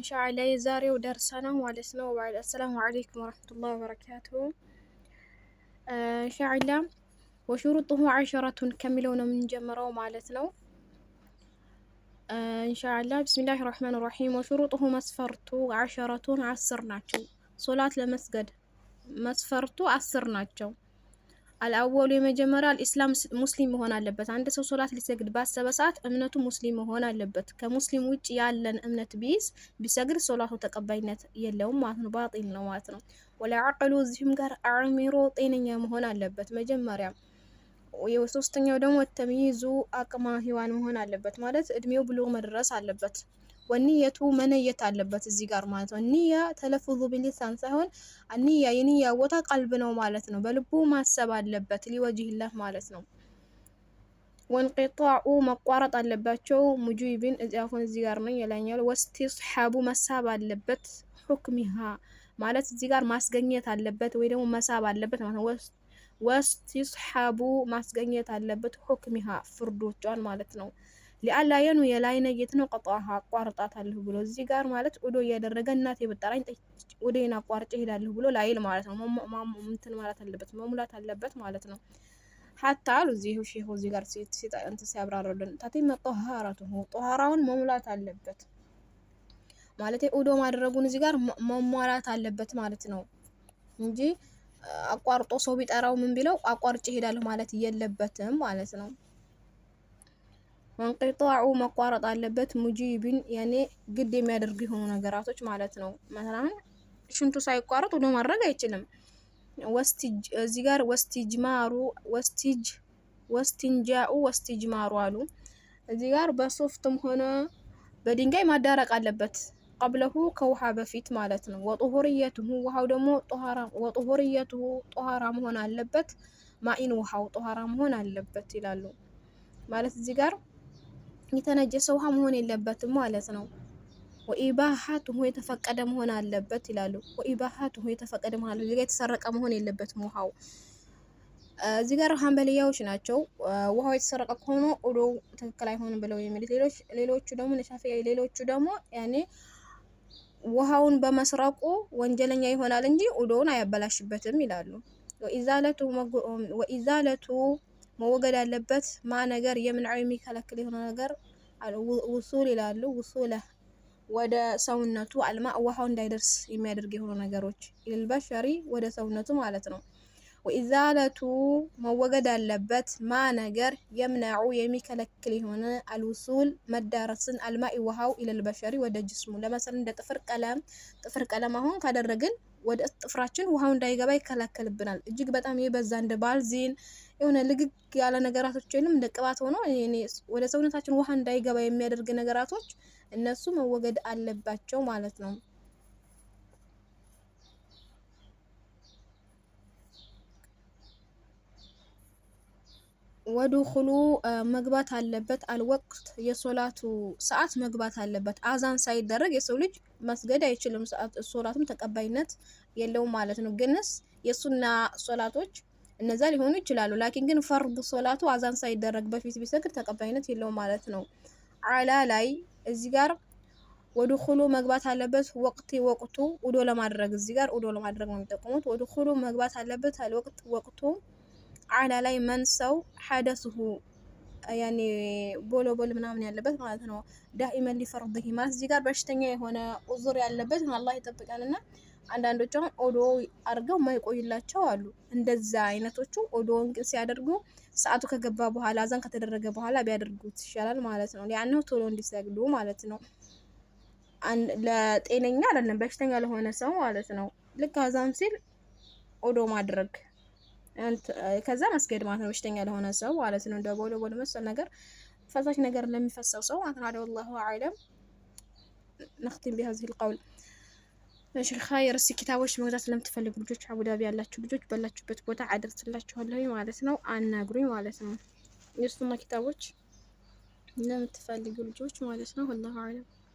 ኢንሻአላህ የዛሬው ደርሰና ማለት ነው። አሰላሙ አለይኩም ወራህመቱላሂ ወበረካቱ። ኢንሻአላህ ወሹሩጡሁ ዐሸረቱን ከሚለው ነው የምንጀምረው ማለት ነው። ኢንሻአላህ ቢስሚላሂ ረህማኒ ረሂም። ወሹሩጡሁ መስፈርቱ ዐሸረቱን 10 ናቸው። ሶላት ለመስገድ መስፈርቱ 10 ናቸው። አልአወሉ የመጀመሪያ አልኢስላም ሙስሊም መሆን አለበት። አንድ ሰው ሶላት ሊሰግድ ባሰበ ሰዓት እምነቱ ሙስሊም መሆን አለበት። ከሙስሊም ውጭ ያለን እምነት ቢሰግድ ሶላቱ ተቀባይነት የለውም ማለት ነው፣ ባጢል ነው ማለት ነው። ወላ አቅሉ እዚህም ጋር አዕሚሮ ጤነኛ መሆን አለበት መጀመሪያ። የሶስተኛው ደግሞ ተምይዙ አቅመ ሔዋን መሆን አለበት ማለት እድሜው ብሎ መድረስ አለበት። ወንየቱ መነየት አለበት እዚህ ጋር ማለት ነው። ንያ ተለፍዙ ቢሊሳን ሳይሆን አንያ የንያ ቦታ ቀልብ ነው ማለት ነው። በልቡ ማሰብ አለበት ሊወጅህላህ ማለት ነው። ወንቂጣኡ መቋረጥ አለባቸው። ሙጂብን አሁን እዚህ ጋር ነው የላኛው። ወስቲስሐቡ መሳብ አለበት። ሁክሚሃ ማለት እዚህ ጋር ማስገኘት አለበት ወይ ደግሞ መሳብ አለበት ማለት ነው። ወስቲስሐቡ ማስገኘት አለበት። ሁክሚሃ ፍርዶቿን ማለት ነው። ሊአላ የኑ የላይነየት ነው። ቀጣሃ አቋርጣታለሁ ብሎ እዚህ ጋር ማለት ኡዶ እያደረገ እናቴ በጠራኝ ኡዴን አቋርጬ እሄዳለሁ ብሎ ላይል ማለት ነው። እንትን ማለት አለበት መሙላት አለበት ማለት ነው። ሐታ አሉ እዚህ ሼሁ እዚህ ጋር ሲያብራሩልን ታቲም ጧሃራቱ ጧሃራውን መሙላት አለበት ማለት ኡዶ ማድረጉን እዚህ ጋር መሟላት አለበት ማለት ነው እንጂ አቋርጦ ሰው ቢጠራው ምን ቢለው አቋርጬ እሄዳለሁ ማለት የለበትም ማለት ነው። ወንቂጣኡ መቋረጥ አለበት። ሙጂብን ያኔ ግድ የሚያደርጉ የሆኑ ነገራቶች ማለት ነው። ማለት ሽንቱ ሳይቋረጥ ኡዶ ማድረግ አይችልም። እዚህ ጋር ወስቲጅማሩ ወስቲንጃኡ ወስቲጅማሩ አሉ። እዚህ ጋር በሶፍትም ሆነ በድንጋይ ማዳረቅ አለበት። ቀብለሁ ከውሃ በፊት ማለት ነው። ወጡሁርየቱሁ ውሃው ደግሞ ጧሃራ መሆን አለበት። ማኢን ውሃው ጧሃራ መሆን አለበት ይላሉ። ማለት እዚህ ጋር የተነጀሰ ውሃ መሆን የለበትም ማለት ነው። ወኢባሃቱሁ የተፈቀደ መሆን አለበት ይላሉ። ወኢባሃቱሁ የተፈቀደ መሆን አለበት። እዚህ ጋር የተሰረቀ መሆን የለበትም ውሃው። እዚህ ጋር ሐንበልያዎች ናቸው ውሃው የተሰረቀ ከሆነ ኡዶ ትክክል አይሆንም ብለው የሚሉት። ሌሎቹ ደግሞ ለሻፊዒ ሌሎቹ ደግሞ ያኔ ውሃውን በመስረቁ ወንጀለኛ ይሆናል እንጂ ኡዶውን አያበላሽበትም ይላሉ። ወኢዛለቱ መወገድ አለበት። ማ ነገር የምንዐው የሚከለክል የሆነ ነገር ውሱል ይላሉ። ውሱለ ወደ ሰውነቱ አልማ ውሃው እንዳይደርስ የሚያደርግ የሆኑ ነገሮች ኢልበሸሪ ወደ ሰውነቱ ማለት ነው። ወኢዛለቱ መወገድ አለበት። ማ ነገር የምንዐው የሚከለክል የሆነ አልውሱል መዳረስን አልማኢ ውሃው ኢልበሸሪ ወደ ጅስሙ ለምሳሌ እንደ ጥፍር ቀለም አሁን ካደረግን ወደ ጥፍራችን ውሃው እንዳይገባ ይከለከልብናል። እጅግ በጣም የበዛ እንደ ባልዚን የሆነ ልግግ ያለ ነገራቶችንም እንደ ቅባት ሆኖ ወደ ሰውነታችን ውሃ እንዳይገባ የሚያደርግ ነገራቶች እነሱ መወገድ አለባቸው ማለት ነው። ወዱኹሉ መግባት አለበት። አልወቅት የሶላቱ ሰዓት መግባት አለበት። አዛን ሳይደረግ የሰው ልጅ መስገድ አይችልም። ሶላቱም ተቀባይነት የለውም ማለት ነው። ግንስ የሱና ሶላቶች እነዛ ሊሆኑ ይችላሉ። ላኪን ግን ፈርድ ሶላቱ አዛን ሳይደረግ በፊት ቢሰግድ ተቀባይነት የለውም ማለት ነው። አላ ላይ እዚህ ጋር ወዱኹሉ መግባት አለበት። ወቅቱ ኡዶ ለማድረግ እዚህ ጋር ኡዶ ለማድረግ ነው የሚጠቀሙት። ወዱኹሉ መግባት አለበት። አልወቅት ወቅቱ አላ ላይ መንሰው ሐደስሁ ያኔ ቦሎ ምናምን ያለበት ማለት ነው። ዳኢመን ሊፈርድህ ማለት እዚህ ጋር በሽተኛ የሆነ ኡዙር ያለበት አላህ ይጠብቀንና አንዳንዶች አሁን ኦዶ አድርገው ማይቆይላቸው አሉ። እንደዛ አይነቶቹ ኦዶን ሲያደርጉ ሰዓቱ ከገባ በኋላ አዛን ከተደረገ በኋላ ቢያደርጉት ይሻላል ማለት ነው። ያንኑ ቶሎ እንዲሰግዱ ማለት ነው። ለጤነኛ አይደለም በሽተኛ ለሆነ ሰው ማለት ነው። ልክ አዛን ሲል ኦዶ ማድረግ ከዛ መስገድ ማለት ነው። በሽተኛ ለሆነ ሰው ማለት ነው። እንደ ቦሎ መሰል ነገር ፈሳሽ ነገር ለሚፈሰው ሰው ማለት ነው። والله اعلم نختم بهذه القول እሺ ኸይር። እስኪ ኪታቦች መግዛት ለምትፈልጉ ልጆች አቡዳቢ ያላችሁ ልጆች ባላችሁበት ቦታ አደርስላችኋለሁ ማለት ነው። አናግሩኝ ማለት ነው። የሱና ኪታቦች ለምትፈልጉ ልጆች ማለት ነው። والله اعلم